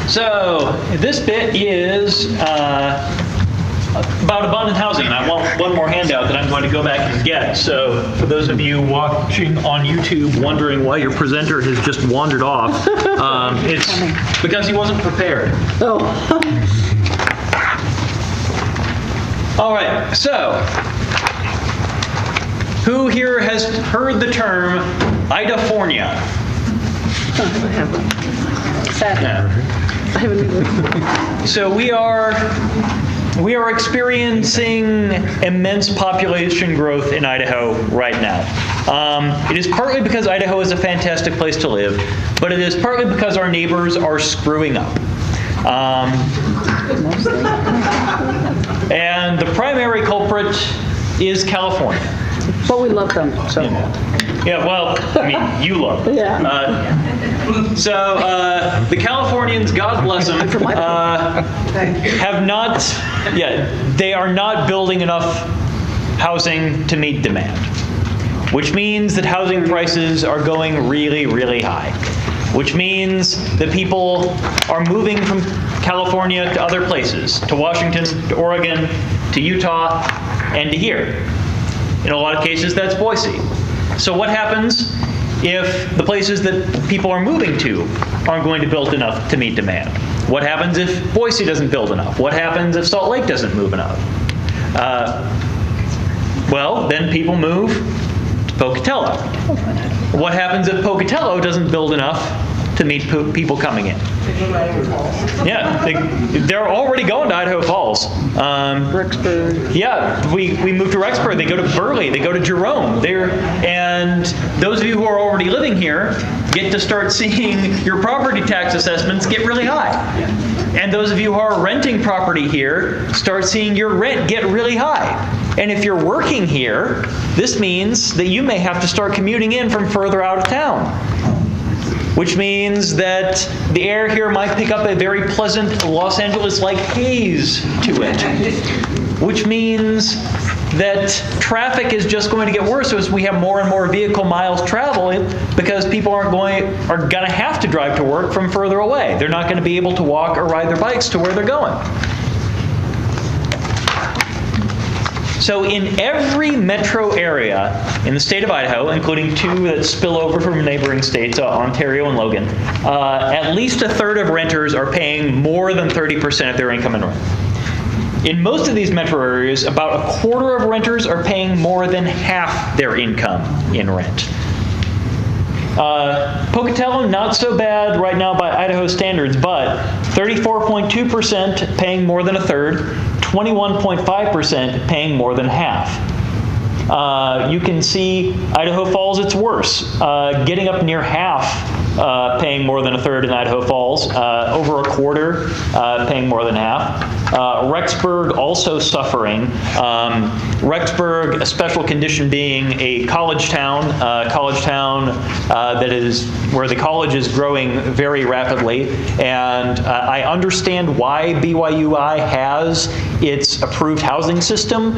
So this bit is about abundant housing, and I want one more handout that I'm going to go back and get. So for those of you watching on YouTube wondering why your presenter has just wandered off, it's because he wasn't prepared. Oh. All right, so who here has heard the term Idafornia? I haven't. Sad. Yeah. I haven't either. So we are experiencing immense population growth in Idaho right now. It is partly because Idaho is a fantastic place to live, but it is partly because our neighbors are screwing up. And the primary culprit is California. But we love them, so. Yeah, well, I mean, you love them. Yeah. The Californians, God bless them, have not, they are not building enough housing to meet demand, which means that housing prices are going really, really high, which means that people are moving from California to other places, to Washington, to Oregon, to Utah, and to here. In a lot of cases, that's Boise. So what happens if the places that people are moving to aren't going to build enough to meet demand? What happens if Boise doesn't build enough? What happens if Salt Lake doesn't move enough? Well, then people move to Pocatello. What happens if Pocatello doesn't build enough to meet people coming in? Yeah, they're already going to Idaho Falls. Rexburg. Yeah, we moved to Rexburg. They go to Burley. They go to Jerome. And those of you who are already living here get to start seeing your property tax assessments get really high. And those of you who are renting property here start seeing your rent get really high. And if you're working here, this means that you may have to start commuting in from further out of town, which means that the air here might pick up a very pleasant Los Angeles-like haze to it, which means that traffic is just going to get worse as we have more and more vehicle miles traveling, because people are going to have to drive to work from further away. They're not going to be able to walk or ride their bikes to where they're going. So in every metro area in the state of Idaho, including two that spill over from neighboring states, Ontario and Logan, at least a third of renters are paying more than 30% of their income in rent. In most of these metro areas, about a quarter of renters are paying more than half their income in rent. Pocatello, not so bad right now by Idaho standards, but 34.2% paying more than a third, 21.5% paying more than half. You can see Idaho Falls, it's worse. Getting up near half paying more than a third in Idaho Falls, over a quarter paying more than half. Rexburg also suffering. Rexburg, a special condition being a college town that is where the college is growing very rapidly. And I understand why BYUI has its approved housing system,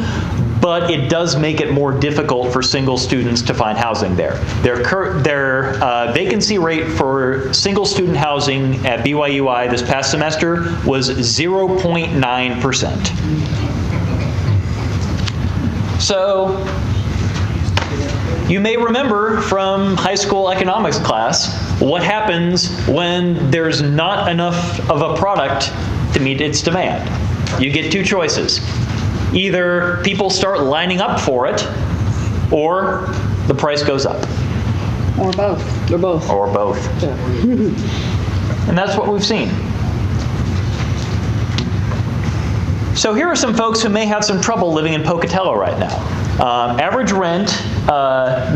but it does make it more difficult for single students to find housing there. Their vacancy rate for single student housing at BYUI this past semester was 0.9%. So you may remember from high school economics class what happens when there's not enough of a product to meet its demand. You get two choices. Either people start lining up for it, or the price goes up. Or both. Or both. Or both. Yeah. And that's what we've seen. So here are some folks who may have some trouble living in Pocatello right now. Average rent,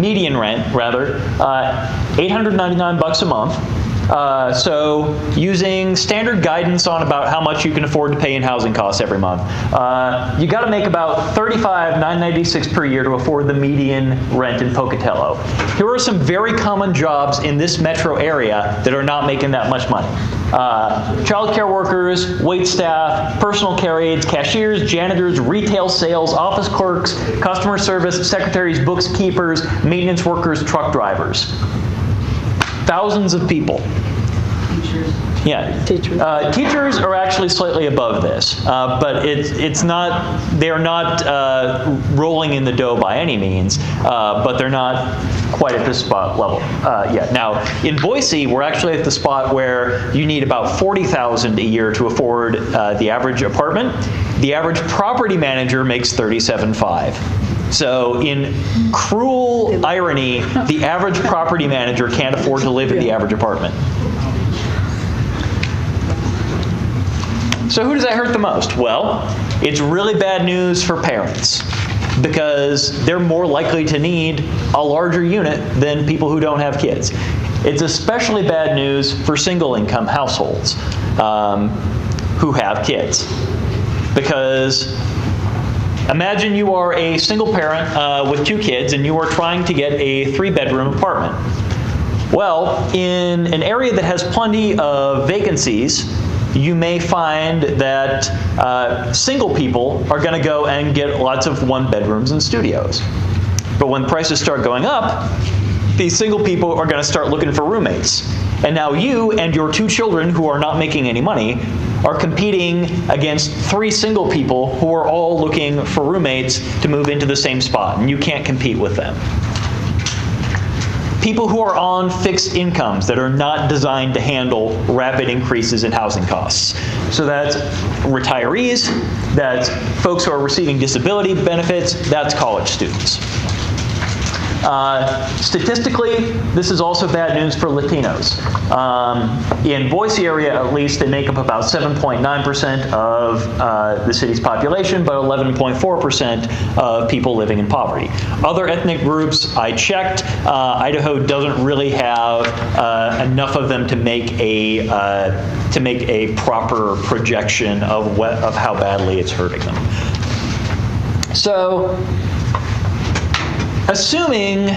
median rent rather, $899 a month. So using standard guidance on about how much you can afford to pay in housing costs every month, you got to make about $35,996 per year to afford the median rent in Pocatello. Here are some very common jobs in this metro area that are not making that much money. Child care workers, wait staff, personal care aides, cashiers, janitors, retail sales, office clerks, customer service, secretaries, bookkeepers, maintenance workers, truck drivers. Thousands of people. Yeah. Teachers. Teachers are actually slightly above this, but it's not. They are not rolling in the dough by any means, but they're not quite at this spot level yet. Now, in Boise, we're actually at the spot where you need about $40,000 a year to afford the average apartment. The average property manager makes $37,500. So in cruel irony, the average property manager can't afford to live in the average apartment. So who does that hurt the most? Well, it's really bad news for parents because they're more likely to need a larger unit than people who don't have kids. It's especially bad news for single income households who have kids. Because imagine you are a single parent with 2 kids and you are trying to get a 3-bedroom apartment. Well, in an area that has plenty of vacancies, you may find that single people are going to go and get lots of 1-bedrooms and studios. But when prices start going up, these single people are going to start looking for roommates. And now you and your 2 children who are not making any money are competing against 3 single people who are all looking for roommates to move into the same spot, and you can't compete with them. People who are on fixed incomes that are not designed to handle rapid increases in housing costs. So that's retirees, that's folks who are receiving disability benefits, that's college students. Statistically, this is also bad news for Latinos. In Boise area, at least, they make up about 7.9% of the city's population, but 11.4% of people living in poverty. Other ethnic groups, I checked, Idaho doesn't really have enough of them to make a proper projection of how badly it's hurting them. So, assuming,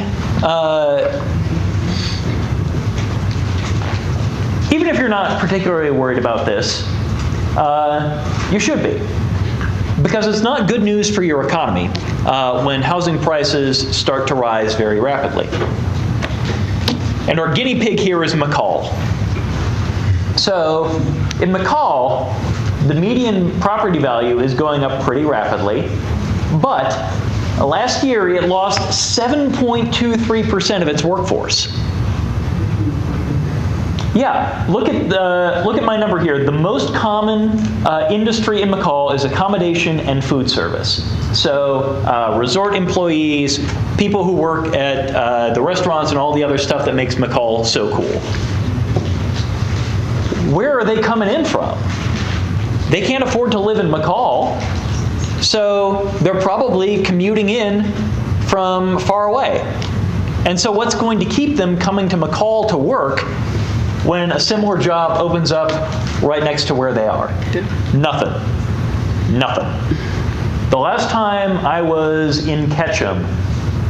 even if you're not particularly worried about this, you should be. Because it's not good news for your economy when housing prices start to rise very rapidly. And our guinea pig here is McCall. So, in McCall, the median property value is going up pretty rapidly, but last year, it lost 7.23% of its workforce. Yeah, look at my number here. The most common industry in McCall is accommodation and food service. So resort employees, people who work at the restaurants and all the other stuff that makes McCall so cool. Where are they coming in from? They can't afford to live in McCall. So they're probably commuting in from far away. And so what's going to keep them coming to McCall to work when a similar job opens up right next to where they are? Nothing. Nothing. The last time I was in Ketchum,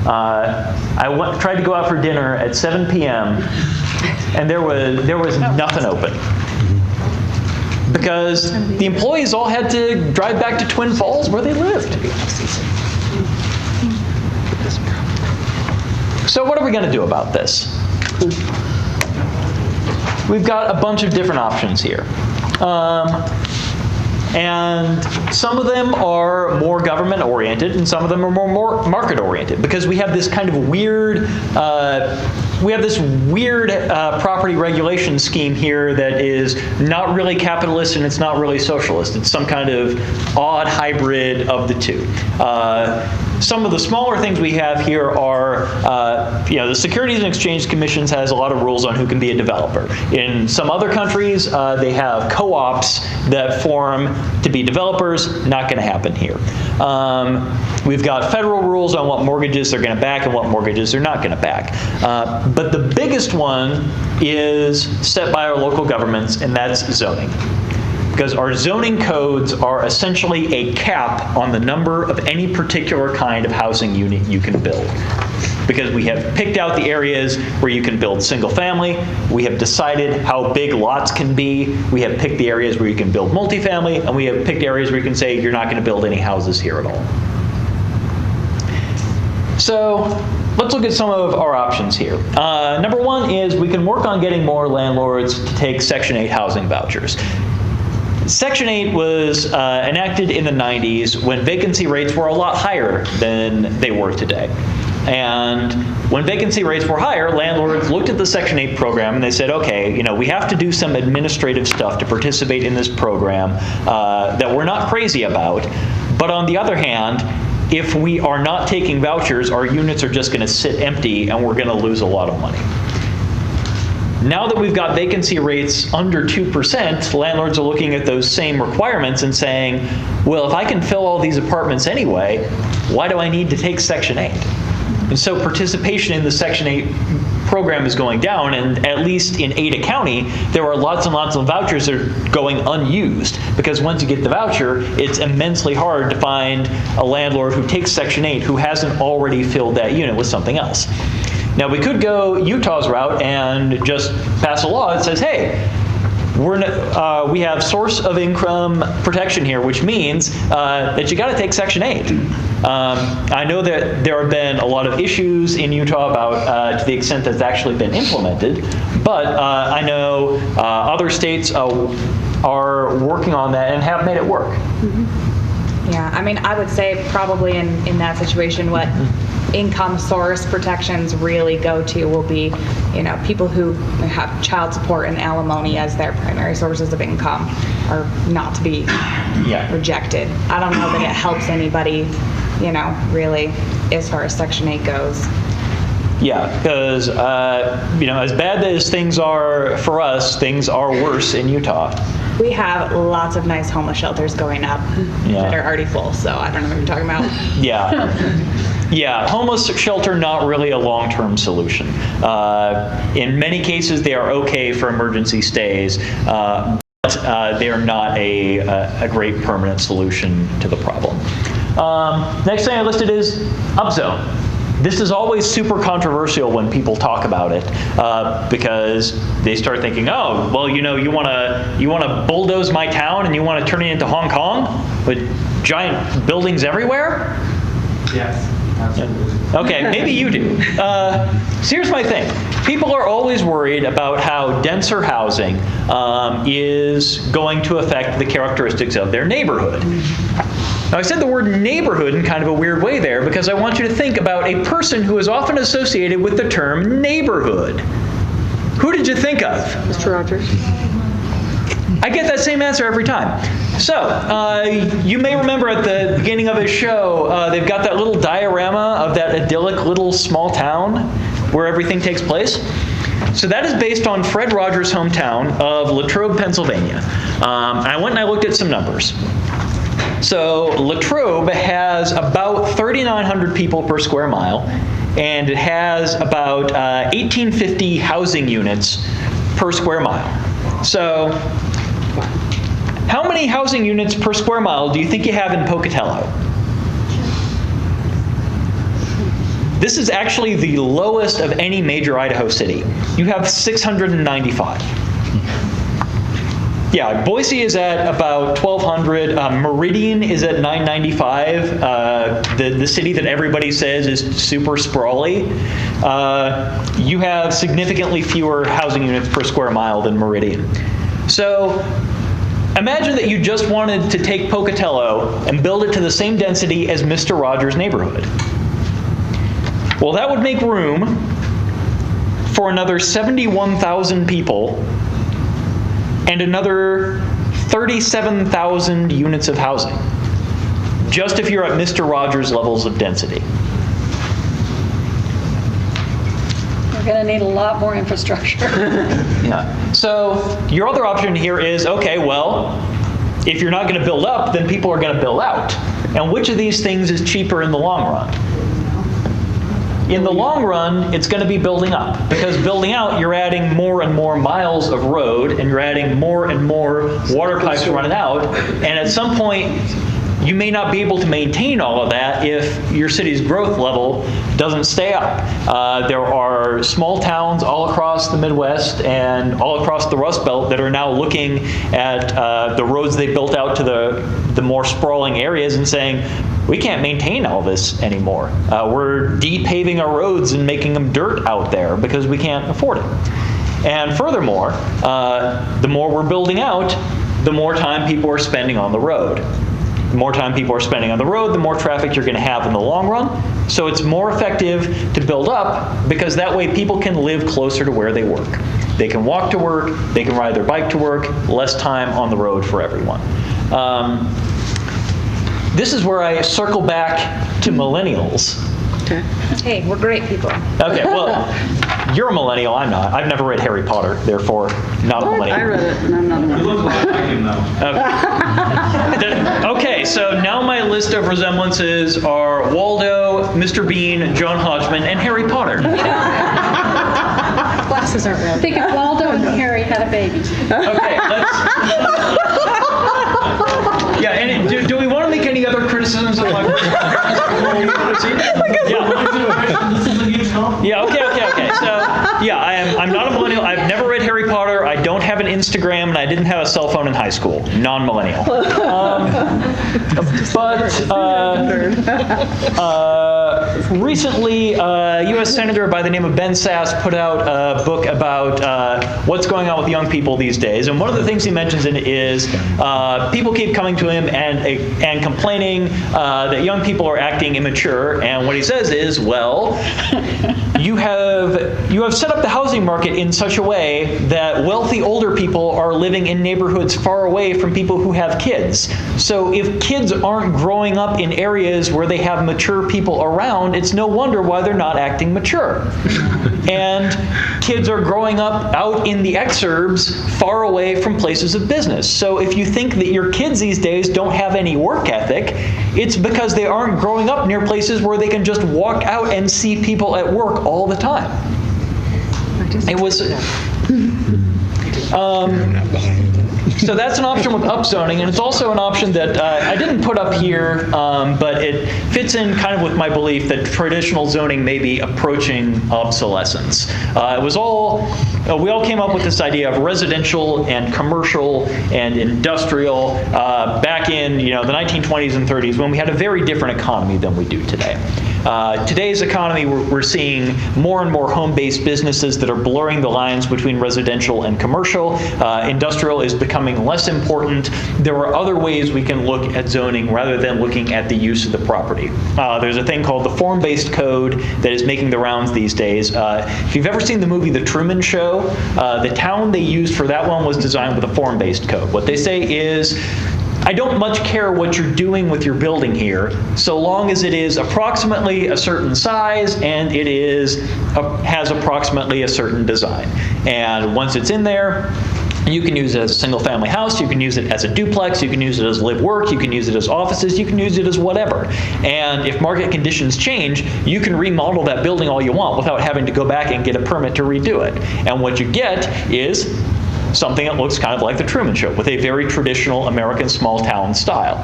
I tried to go out for dinner at 7 p.m. and there was nothing open. Because the employees all had to drive back to Twin Falls where they lived. So what are we going to do about this? We've got a bunch of different options here. And some of them are more government-oriented, and some of them are more market-oriented, because we have this kind of weird property regulation scheme here that is not really capitalist and it's not really socialist. It's some kind of odd hybrid of the two. Some of the smaller things we have here are, the Securities and Exchange Commission has a lot of rules on who can be a developer. In some other countries, they have co-ops that form to be developers. Not going to happen here. We've got federal rules on what mortgages they're going to back and what mortgages they're not going to back. But the biggest one is set by our local governments, and that's zoning. Because our zoning codes are essentially a cap on the number of any particular kind of housing unit you can build. Because we have picked out the areas where you can build single family, we have decided how big lots can be, we have picked the areas where you can build multifamily, and we have picked areas where you can say you're not going to build any houses here at all. So, let's look at some of our options here. Number one is we can work on getting more landlords to take Section 8 housing vouchers. Section 8 was enacted in the 90s when vacancy rates were a lot higher than they were today. And when vacancy rates were higher, landlords looked at the Section 8 program and they said, okay, we have to do some administrative stuff to participate in this program that we're not crazy about. But on the other hand, if we are not taking vouchers, our units are just going to sit empty and we're going to lose a lot of money. Now that we've got vacancy rates under 2%, landlords are looking at those same requirements and saying, well, if I can fill all these apartments anyway, why do I need to take Section 8? And so participation in the Section 8 program is going down, and at least in Ada County, there are lots and lots of vouchers that are going unused, because once you get the voucher, it's immensely hard to find a landlord who takes Section 8 who hasn't already filled that unit with something else. Now, we could go Utah's route and just pass a law that says, hey, we have source of income protection here, which means that you got to take Section 8. I know that there have been a lot of issues in Utah about to the extent that it's actually been implemented, but I know other states are working on that and have made it work. Mm-hmm. Yeah, I mean, I would say probably in that situation, what income source protections really go to will be, people who have child support and alimony as their primary sources of income are not to be rejected. I don't know that it helps anybody, really, as far as Section 8 goes. Yeah, because, as bad as things are for us, things are worse in Utah. We have lots of nice homeless shelters going up that are already full, so I don't know what you're talking about. Yeah, homeless shelter, not really a long-term solution. In many cases, they are okay for emergency stays, but they are not a great permanent solution to the problem. Next thing I listed is upzone. This is always super controversial when people talk about it because they start thinking, oh, well, you want to bulldoze my town and you want to turn it into Hong Kong with giant buildings everywhere? Yes. Absolutely. Okay, maybe you do. So here's my thing. People are always worried about how denser housing is going to affect the characteristics of their neighborhood. Now, I said the word neighborhood in kind of a weird way there because I want you to think about a person who is often associated with the term neighborhood. Who did you think of? Mr. Rogers. I get that same answer every time. So, you may remember at the beginning of his show, they've got that little diorama of that idyllic little small town where everything takes place. So that is based on Fred Rogers' hometown of Latrobe, Pennsylvania. I went and I looked at some numbers. So Latrobe has about 3,900 people per square mile, and it has about 1,850 housing units per square mile. So how many housing units per square mile do you think you have in Pocatello? This is actually the lowest of any major Idaho city. You have 695. Yeah, Boise is at about 1,200. Meridian is at 995. The city that everybody says is super sprawly. You have significantly fewer housing units per square mile than Meridian. So imagine that you just wanted to take Pocatello and build it to the same density as Mr. Rogers' neighborhood. Well, that would make room for another 71,000 people and another 37,000 units of housing, just if you're at Mr. Rogers' levels of density. We're going to need a lot more infrastructure. Yeah. So your other option here is, okay, well, if you're not going to build up, then people are going to build out. And which of these things is cheaper in the long run? In the long run, it's going to be building up, because building out, you're adding more and more miles of road, and you're adding more and more water pipes running out, and at some point, you may not be able to maintain all of that if your city's growth level doesn't stay up. There are small towns all across the Midwest and all across the Rust Belt that are now looking at the roads they built out to the more sprawling areas and saying, we can't maintain all this anymore. We're de-paving our roads and making them dirt out there because we can't afford it. And furthermore, the more we're building out, the more time people are spending on the road. The more time people are spending on the road, the more traffic you're going to have in the long run. So it's more effective to build up because that way people can live closer to where they work. They can walk to work, they can ride their bike to work, less time on the road for everyone. This is where I circle back to millennials. Okay. Hey, we're great people. Okay, well, you're a millennial, I'm not. I've never read Harry Potter, therefore not a millennial. I read it, and I'm not a You millennial. look a lot like him, though. Okay, so now my list of resemblances are Waldo, Mr. Bean, John Hodgman, and Harry Potter. Glasses aren't real. Think if Waldo and Harry had a baby. Okay, let's... Yeah, and do we want to make any other criticisms of my... Yeah, okay. So, yeah, I'm not a millennial. I've never read Harry Potter. I don't have an Instagram, and I didn't have a cell phone in high school. Non-millennial. Recently, a U.S. Senator by the name of Ben Sasse put out a book about what's going on with young people these days. And one of the things he mentions in it is people keep coming to him and complaining that young people are acting immature. And what he says is, well, you have set up the housing market in such a way that wealthy older people are living in neighborhoods far away from people who have kids. So if kids aren't growing up in areas where they have mature people around, it's no wonder why they're not acting mature. And kids are growing up out in the exurbs far away from places of business. So if you think that your kids these days don't have any work ethic, it's because they aren't growing up near places where they can just walk out and see people at work all the time. It was... So that's an option with upzoning, and it's also an option that I didn't put up here, but it fits in kind of with my belief that traditional zoning may be approaching obsolescence. We all came up with this idea of residential and commercial and industrial back in the 1920s and 30s when we had a very different economy than we do today. Today's economy, we're seeing more and more home-based businesses that are blurring the lines between residential and commercial. Industrial is becoming less important. There are other ways we can look at zoning rather than looking at the use of the property. There's a thing called the form-based code that is making the rounds these days. If you've ever seen the movie The Truman Show, the town they used for that one was designed with a form-based code. What they say is, I don't much care what you're doing with your building here, so long as it is approximately a certain size and it has approximately a certain design. And once it's in there, you can use it as a single-family house, you can use it as a duplex, you can use it as live-work, you can use it as offices, you can use it as whatever. And if market conditions change, you can remodel that building all you want without having to go back and get a permit to redo it. And what you get is something that looks kind of like The Truman Show, with a very traditional American small-town style.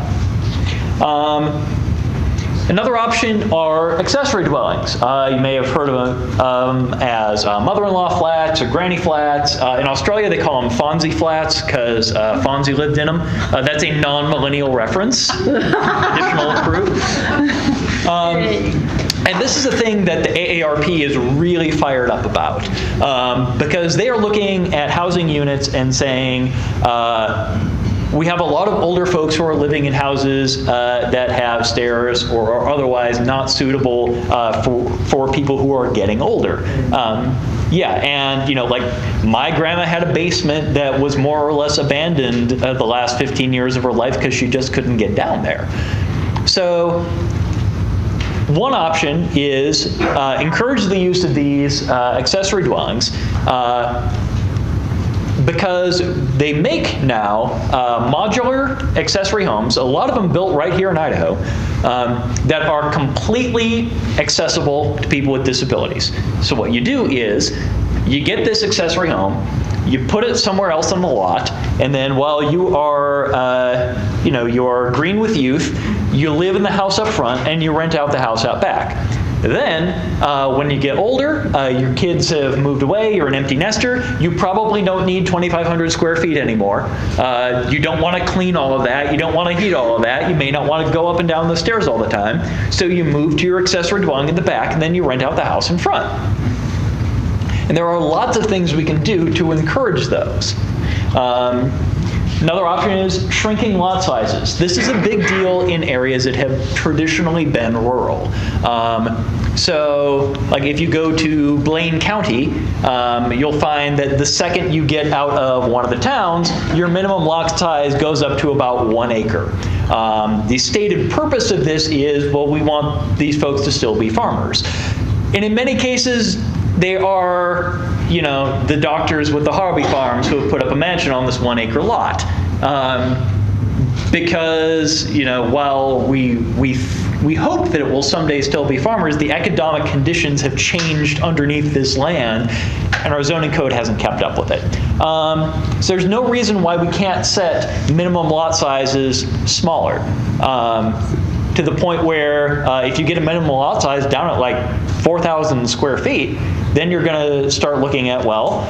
Another option are accessory dwellings. You may have heard of them as mother-in-law flats or granny flats. In Australia, they call them Fonzie flats because Fonzie lived in them. That's a non-millennial reference. Additional proof. And this is a thing that the AARP is really fired up about because they are looking at housing units and saying, we have a lot of older folks who are living in houses that have stairs or are otherwise not suitable for people who are getting older. And like my grandma had a basement that was more or less abandoned the last 15 years of her life because she just couldn't get down there. So one option is encourage the use of these accessory dwellings because they make now modular accessory homes, a lot of them built right here in Idaho, that are completely accessible to people with disabilities. So what you do is you get this accessory home, you put it somewhere else on the lot, and then while you are, you're green with youth, you live in the house up front and you rent out the house out back. Then, when you get older, your kids have moved away, you're an empty nester, you probably don't need 2,500 square feet anymore. You don't want to clean all of that, you don't want to heat all of that, you may not want to go up and down the stairs all the time, so you move to your accessory dwelling in the back, and then you rent out the house in front. And there are lots of things we can do to encourage those. Another option is shrinking lot sizes. This is a big deal in areas that have traditionally been rural. So, like if you go to Blaine County, you'll find that the second you get out of one of the towns, your minimum lot size goes up to about 1 acre. The stated purpose of this is, well, we want these folks to still be farmers. And in many cases, they are, the doctors with the hobby farms who have put up a mansion on this 1 acre lot. Because, while we hope that it will someday still be farmers, the economic conditions have changed underneath this land, and our zoning code hasn't kept up with it. So there's no reason why we can't set minimum lot sizes smaller. To the point where if you get a minimum lot size down at like 4,000 square feet, then you're going to start looking at, well,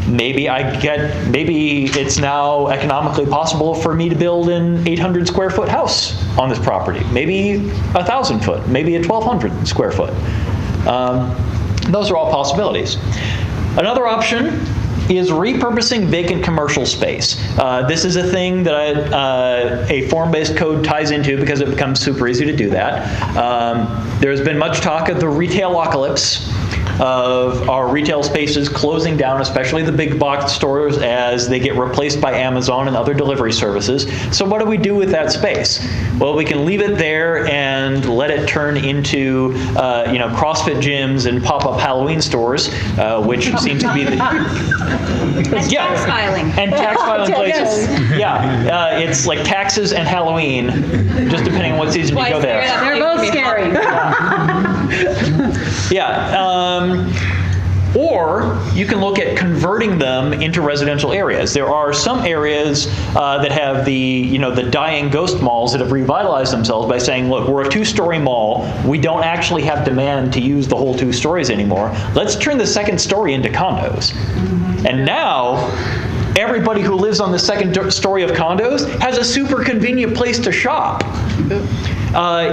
maybe it's now economically possible for me to build an 800 square foot house on this property. Maybe 1,000 foot, maybe a 1,200 square foot. Those are all possibilities. Another option is repurposing vacant commercial space. This is a thing that a form-based code ties into because it becomes super easy to do that. There's been much talk of the retail-apocalypse, of our retail spaces closing down, especially the big box stores, as they get replaced by Amazon and other delivery services. So what do we do with that space? Well, we can leave it there and let it turn into CrossFit gyms and pop-up Halloween stores, which seems to be the... And tax filing. And tax filing places. Yeah, it's like taxes and Halloween, just depending on what season you go there. They're both scary. Or you can look at converting them into residential areas. There are some areas that have the dying ghost malls that have revitalized themselves by saying, look, we're a 2-story mall. We don't actually have demand to use the whole 2 stories anymore. Let's turn the second story into condos. And now, everybody who lives on the second story of condos has a super convenient place to shop.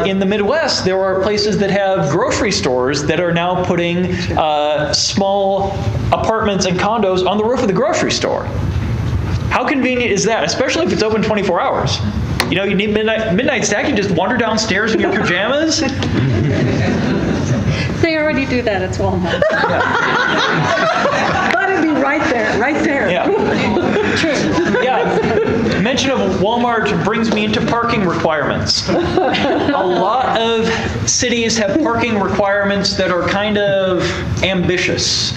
In the Midwest, there are places that have grocery stores that are now putting small apartments and condos on the roof of the grocery store. How convenient is that, especially if it's open 24 hours? You need midnight snack, you just wander downstairs in your pajamas. They already do that at Walmart. But it'd be right there. Yeah. True. Yeah. Mention of Walmart brings me into parking requirements. A lot of cities have parking requirements that are kind of ambitious.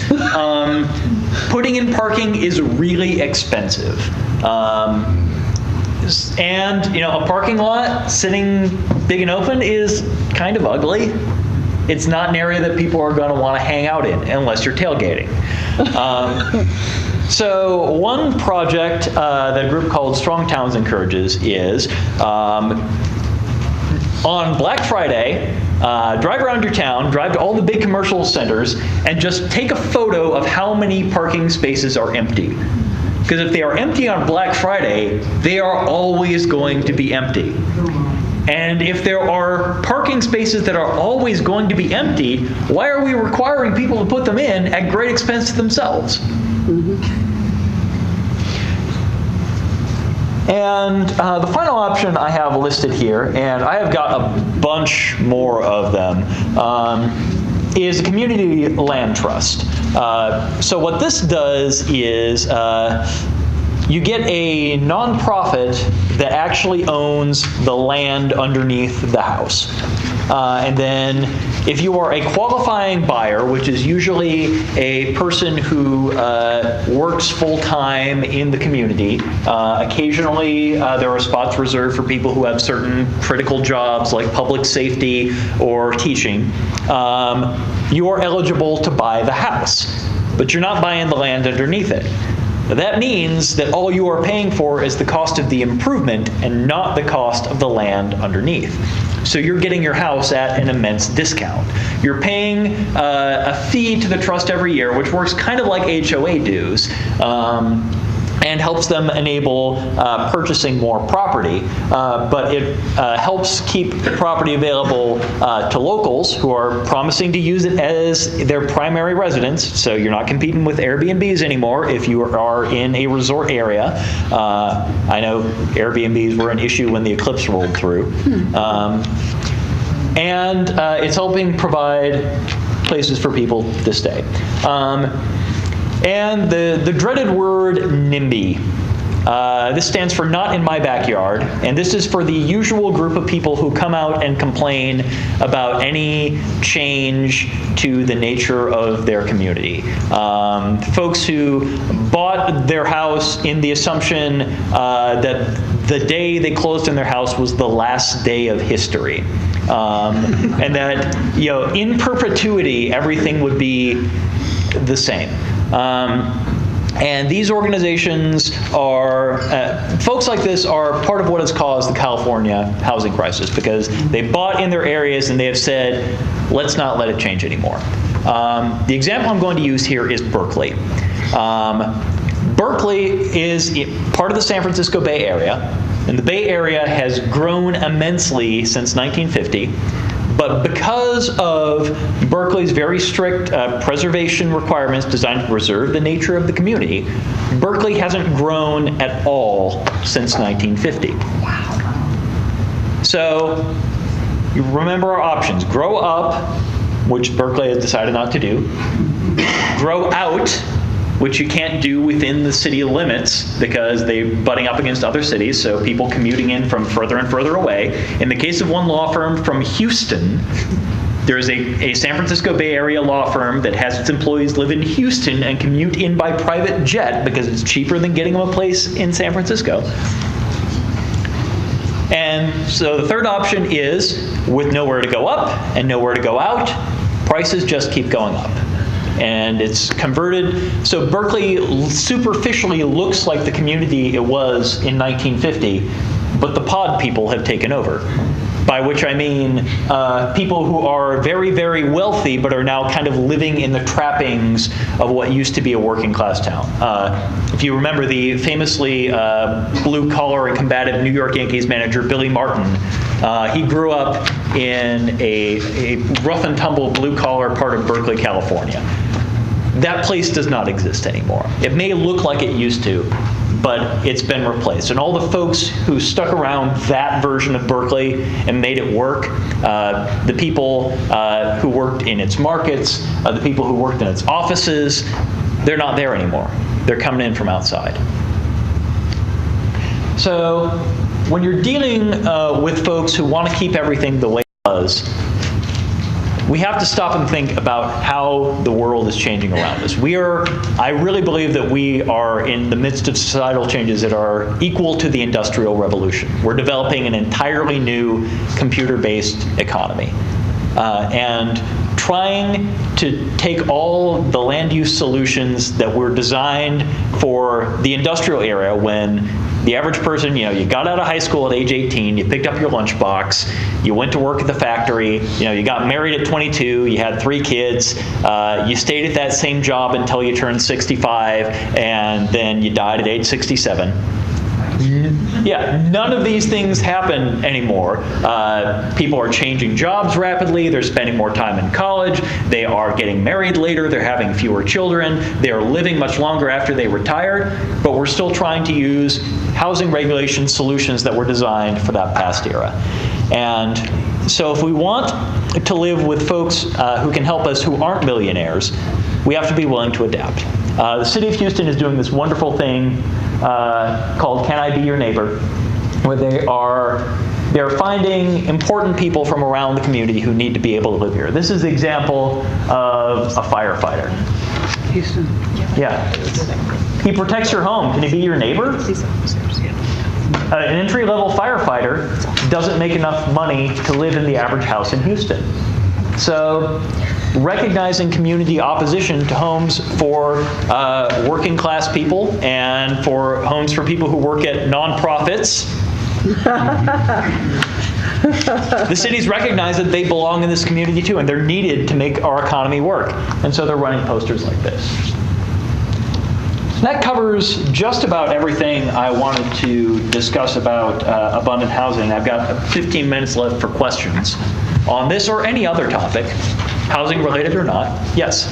Putting in parking is really expensive. And, a parking lot sitting big and open is kind of ugly. It's not an area that people are going to want to hang out in unless you're tailgating. So one project that a group called Strong Towns encourages is on Black Friday, drive around your town, drive to all the big commercial centers, and just take a photo of how many parking spaces are empty. Because if they are empty on Black Friday, they are always going to be empty. And if there are parking spaces that are always going to be empty, why are we requiring people to put them in at great expense to themselves? And the final option I have listed here, and I have got a bunch more of them, is a community land trust. So what this does is you get a nonprofit that actually owns the land underneath the house. And then if you are a qualifying buyer, which is usually a person who works full-time in the community, occasionally there are spots reserved for people who have certain critical jobs like public safety or teaching, you are eligible to buy the house, but you're not buying the land underneath it. That means that all you are paying for is the cost of the improvement and not the cost of the land underneath. So you're getting your house at an immense discount. You're paying a fee to the trust every year, which works kind of like HOA dues. And helps them enable purchasing more property. But it helps keep the property available to locals who are promising to use it as their primary residence. So you're not competing with Airbnbs anymore if you are in a resort area. I know Airbnbs were an issue when the eclipse rolled through. And it's helping provide places for people to stay. And the dreaded word NIMBY. This stands for not in my backyard, and this is for the usual group of people who come out and complain about any change to the nature of their community. Folks who bought their house in the assumption that the day they closed on their house was the last day of history. And that, in perpetuity, everything would be the same. And these organizations are, folks like this are part of what has caused the California housing crisis, because they bought in their areas and they have said, let's not let it change anymore. The example I'm going to use here is Berkeley. Berkeley is part of the San Francisco Bay Area, and the Bay Area has grown immensely since 1950. But because of Berkeley's very strict preservation requirements designed to preserve the nature of the community, Berkeley hasn't grown at all since 1950. Wow. So you remember our options. Grow up, which Berkeley has decided not to do. Grow out, which you can't do within the city limits because they're butting up against other cities, so people commuting in from further and further away. In the case of one law firm from Houston, there's a San Francisco Bay Area law firm that has its employees live in Houston and commute in by private jet because it's cheaper than getting them a place in San Francisco. And so the third option is, with nowhere to go up and nowhere to go out, prices just keep going up. And it's converted, so Berkeley superficially looks like the community it was in 1950, but the pod people have taken over. By which I mean people who are very, very wealthy but are now kind of living in the trappings of what used to be a working class town. If you remember the famously blue-collar and combative New York Yankees manager Billy Martin, he grew up in a rough and tumble blue-collar part of Berkeley, California. That place does not exist anymore. It may look like it used to, but it's been replaced. And all the folks who stuck around that version of Berkeley and made it work, the people who worked in its markets, the people who worked in its offices, they're not there anymore. They're coming in from outside. So when you're dealing with folks who want to keep everything the way it was, we have to stop and think about how the world is changing around us. I really believe that we are in the midst of societal changes that are equal to the Industrial Revolution. We're developing an entirely new computer-based economy. And trying to take all the land use solutions that were designed for the industrial era, when the average person, you got out of high school at age 18, you picked up your lunchbox, you went to work at the factory, you got married at 22, you had 3 kids, you stayed at that same job until you turned 65, and then you died at age 67. Yeah, none of these things happen anymore. People are changing jobs rapidly. They're spending more time in college. They are getting married later. They're having fewer children. They are living much longer after they retire. But we're still trying to use housing regulation solutions that were designed for that past era. And so if we want to live with folks who can help us who aren't millionaires, we have to be willing to adapt. The city of Houston is doing this wonderful thing called Can I Be Your Neighbor, where they're finding important people from around the community who need to be able to live here. This is an example of a firefighter. Houston. Yeah. He protects your home. Can he be your neighbor? An entry-level firefighter doesn't make enough money to live in the average house in Houston. So recognizing community opposition to homes for working class people and for homes for people who work at nonprofits The cities recognize that they belong in this community too, and they're needed to make our economy work. And so they're running posters like this. That covers just about everything I wanted to discuss about abundant housing. I've got 15 minutes left for questions on this or any other topic, housing related or not. Yes?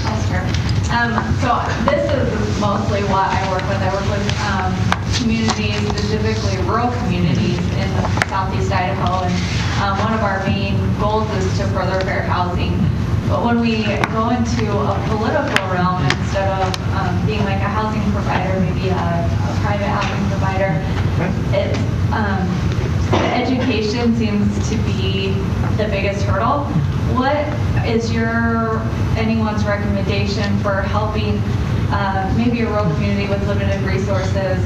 So this is mostly what I work with. I work with communities, specifically rural communities in southeast Idaho, and one of our main goals is to further fair housing. But when we go into a political realm, instead of being like a housing provider, maybe a private housing provider, it's, the education seems to be the biggest hurdle. What is anyone's recommendation for helping maybe a rural community with limited resources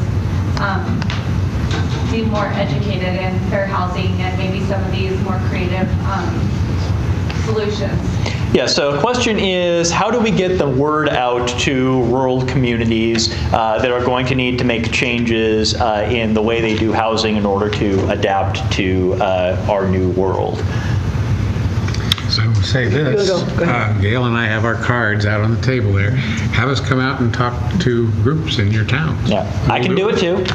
be more educated in fair housing and maybe some of these more creative solutions? Yeah, so the question is, how do we get the word out to rural communities that are going to need to make changes in the way they do housing in order to adapt to our new world? So I will say this, Go ahead. Gail and I have our cards out on the table there. Have us come out and talk to groups in your town. Yeah, I can do it too.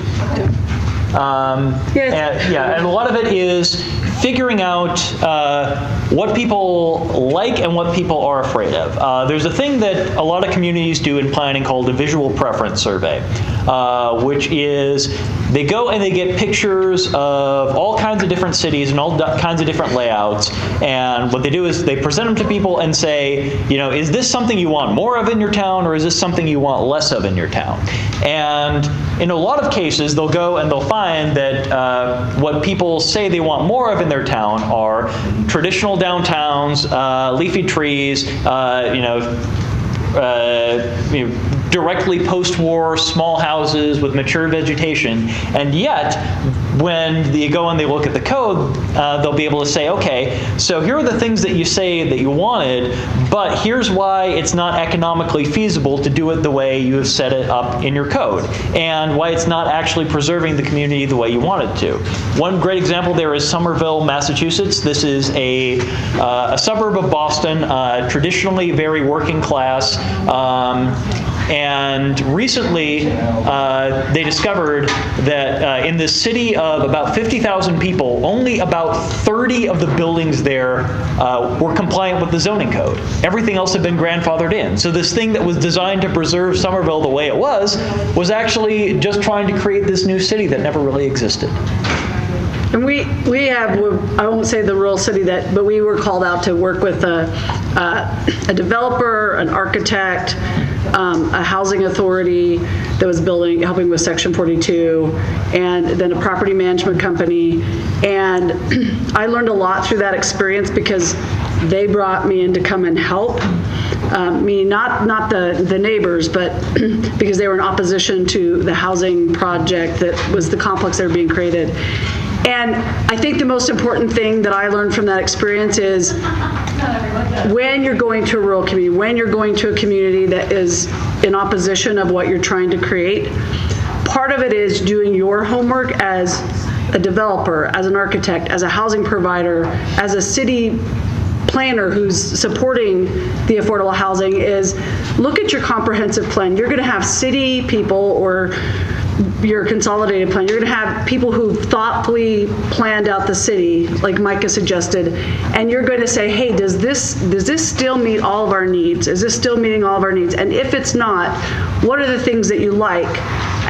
And a lot of it is figuring out what people like and what people are afraid of. There's a thing that a lot of communities do in planning called a visual preference survey, which is they go and they get pictures of all kinds of different cities and all kinds of different layouts, and what they do is they present them to people and say, is this something you want more of in your town, or is this something you want less of in your town? And in a lot of cases, they'll go and they'll find that what people say they want more of in their town are traditional downtowns, leafy trees, directly post-war small houses with mature vegetation. And yet, when they go and they look at the code, they'll be able to say, okay, so here are the things that you say that you wanted, but here's why it's not economically feasible to do it the way you have set it up in your code, and why it's not actually preserving the community the way you want it to. One great example there is Somerville, Massachusetts. This is a suburb of Boston, traditionally very working class, and recently they discovered that in this city of about 50,000 people, only about 30 of the buildings there were compliant with the zoning code. Everything else had been grandfathered in. So this thing that was designed to preserve Somerville the way it was actually just trying to create this new city that never really existed. And we have, I won't say the rural city but we were called out to work with a developer, an architect, a housing authority that was helping with Section 42, and then a property management company. And I learned a lot through that experience because they brought me in to come and help. Me, not the neighbors, but because they were in opposition to the housing project that was the complex that were being created. And I think the most important thing that I learned from that experience is when you're going to a rural community, when you're going to a community that is in opposition of what you're trying to create, part of it is doing your homework as a developer, as an architect, as a housing provider, as a city planner who's supporting the affordable housing, is look at your comprehensive plan. You're going to have city people or your consolidated plan. You're going to have people who thoughtfully planned out the city, like Micah suggested, and you're going to say, hey, does this still meet all of our needs? Is this still meeting all of our needs? And if it's not, what are the things that you like?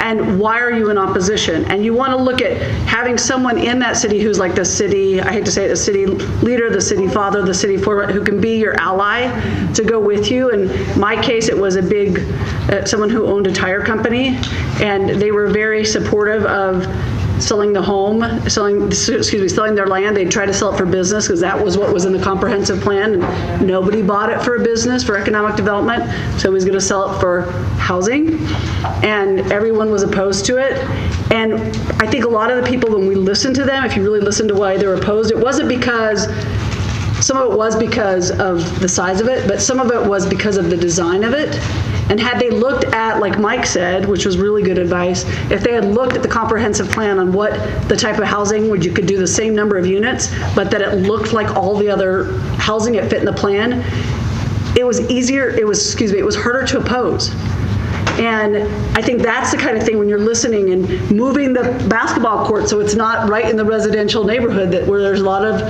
And why are you in opposition? And you want to look at having someone in that city who's like the city, I hate to say it, the city leader, the city father, the city foreman, who can be your ally to go with you. In my case, it was someone who owned a tire company, and they were very supportive of selling the home, selling their land. They'd try to sell it for business because that was what was in the comprehensive plan. And nobody bought it for a business, for economic development. So he was going to sell it for housing. And everyone was opposed to it. And I think a lot of the people, when we listened to them, if you really listen to why they were opposed, it wasn't because, some of it was because of the size of it, but some of it was because of the design of it. And had they looked at, like Mike said, which was really good advice, if they had looked at the comprehensive plan on what the type of housing, where you could do the same number of units, but that it looked like all the other housing it fit in the plan, it was harder to oppose. And I think that's the kind of thing when you're listening and moving the basketball court so it's not right in the residential neighborhood where there's a lot of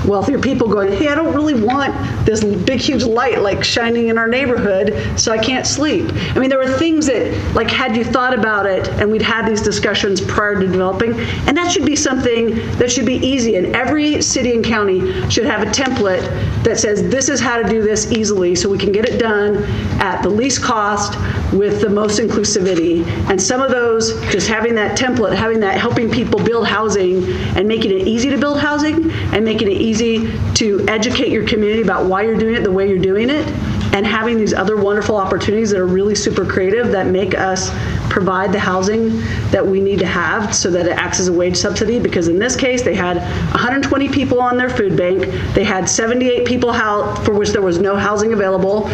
wealthier people going, hey, I don't really want this big, huge light like shining in our neighborhood, so I can't sleep. I mean, there were things that, like, had you thought about it, and we'd had these discussions prior to developing, and that should be something that should be easy. And every city and county should have a template that says this is how to do this easily so we can get it done at the least cost with the most inclusivity. And some of those, just having that template, having that, helping people build housing and making it easy to build housing and making it easy to educate your community about why you're doing it the way you're doing it, and having these other wonderful opportunities that are really super creative that make us provide the housing that we need to have so that it acts as a wage subsidy. Because in this case, they had 120 people on their food bank. They had 78 people for which there was no housing available.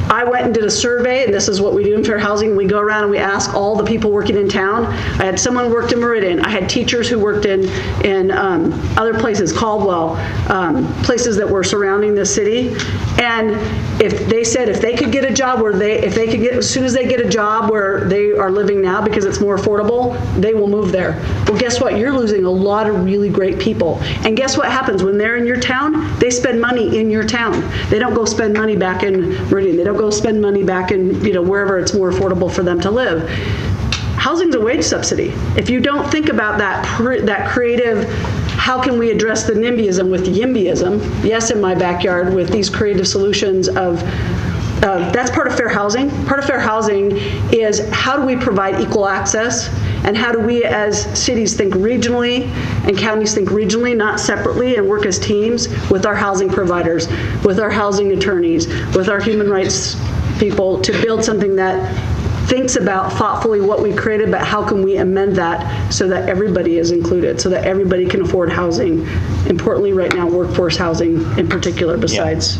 I went and did a survey, and this is what we do in fair housing. We go around and we ask all the people working in town. I had someone who worked in Meridian. I had teachers who worked in other places, Caldwell, places that were surrounding the city. And if they said if they could get a job as soon as they get a job where they are living now because it's more affordable, they will move there. Well, guess what? You're losing a lot of really great people. And guess what happens when they're in your town? They spend money in your town. They don't go spend money back in Meridian. They don't go spend money back in, wherever it's more affordable for them to live. Housing's a wage subsidy. If you don't think about that creative, how can we address the NIMBYism with YIMBYism? Yes, in my backyard with these creative solutions that's part of fair housing. Part of fair housing is how do we provide equal access, and how do we as cities think regionally and counties think regionally, not separately, and work as teams with our housing providers, with our housing attorneys, with our human rights people to build something that thinks about thoughtfully what we created, but how can we amend that so that everybody is included, so that everybody can afford housing. Importantly, right now, workforce housing in particular, besides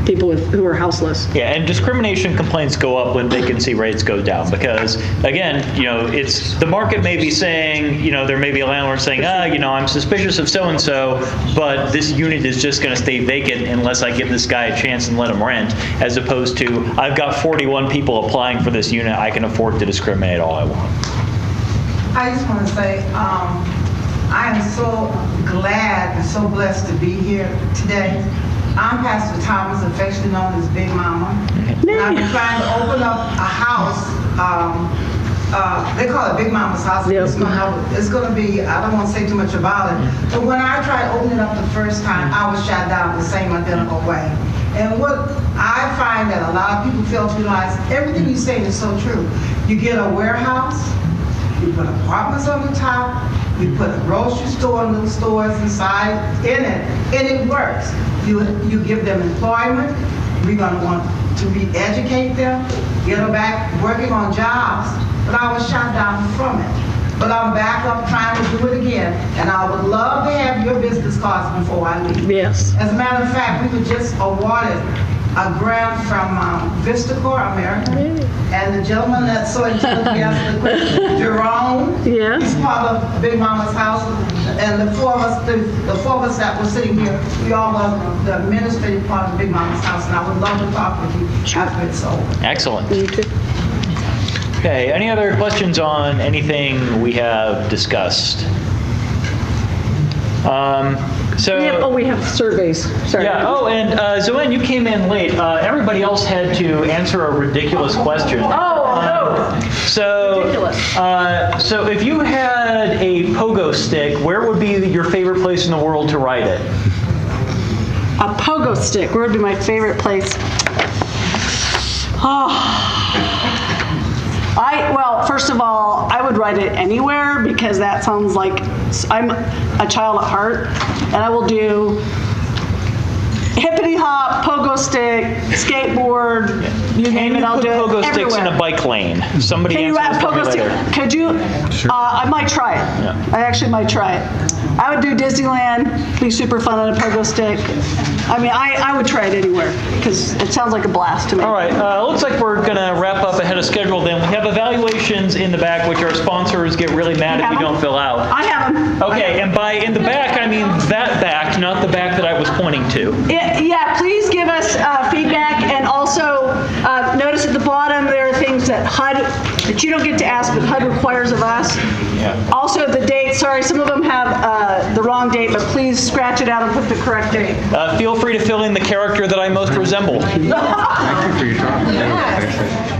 people who are houseless. Yeah, and discrimination complaints go up when vacancy rates go down because, again, it's the market may be saying, there may be a landlord saying, I'm suspicious of so-and-so, but this unit is just going to stay vacant unless I give this guy a chance and let him rent, as opposed to, I've got 41 people applying for this unit, I can afford to discriminate all I want. I just want to say, I am so glad and so blessed to be here today. I'm Pastor Thomas, affectionately known as Big Mama. And I've been trying to open up a house. They call it Big Mama's house. Yep. It's going to be, I don't want to say too much about it, but when I tried opening it up the first time, I was shot down the same identical way. And what I find that a lot of people fail to realize, everything you say is so true. You get a warehouse, you put apartments on the top, you put a grocery store and little stores inside in it, and it works. You give them employment. We're going to want to re-educate them, get them back working on jobs. But I was shot down from it. But I'm back up trying to do it again. And I would love to have your business cards before I leave. Yes. As a matter of fact, we were just awarded a grant from VistaCorp America. And the gentleman that so intelligently asked the question, Jerome, he's part of Big Mama's house. And the four of us that were sitting here, we all was the administrative part of Big Mama's house. And I would love to talk with you after it's over. Excellent. Okay, any other questions on anything we have discussed? We have surveys. Sorry. Yeah. Oh, and Zoanne, you came in late. Everybody else had to answer a ridiculous question. So if you had a pogo stick, where would be your favorite place in the world to ride it? A pogo stick. Where would be my favorite place? Well, first of all, I would ride it anywhere because that sounds like I'm a child at heart, and I will do hippity hop, pogo stick, skateboard, You Can name it, you I'll put do it pogo sticks in everywhere. a bike lane? Somebody Can you answer add this for me pogo later. stick? Could you? I might try it. Yeah. I actually might try it. I would do Disneyland, be super fun on a pogo stick. I mean, I would try it anywhere because it sounds like a blast to me. All right, looks like we're going to wrap up ahead of schedule then. We have evaluations in the back, which our sponsors get really mad if have you them? don't fill out. I have them. Okay, and by in the back, I mean that back, not the back that I was pointing to. Yeah, please give us feedback, and also notice at the bottom there are things that HUD, that you don't get to ask, but HUD requires of us. Yeah. Also the date, sorry, some of them have the wrong date, but please scratch it out and put the correct date. Feel free to fill in the character that I most resemble. Thank you for your talk.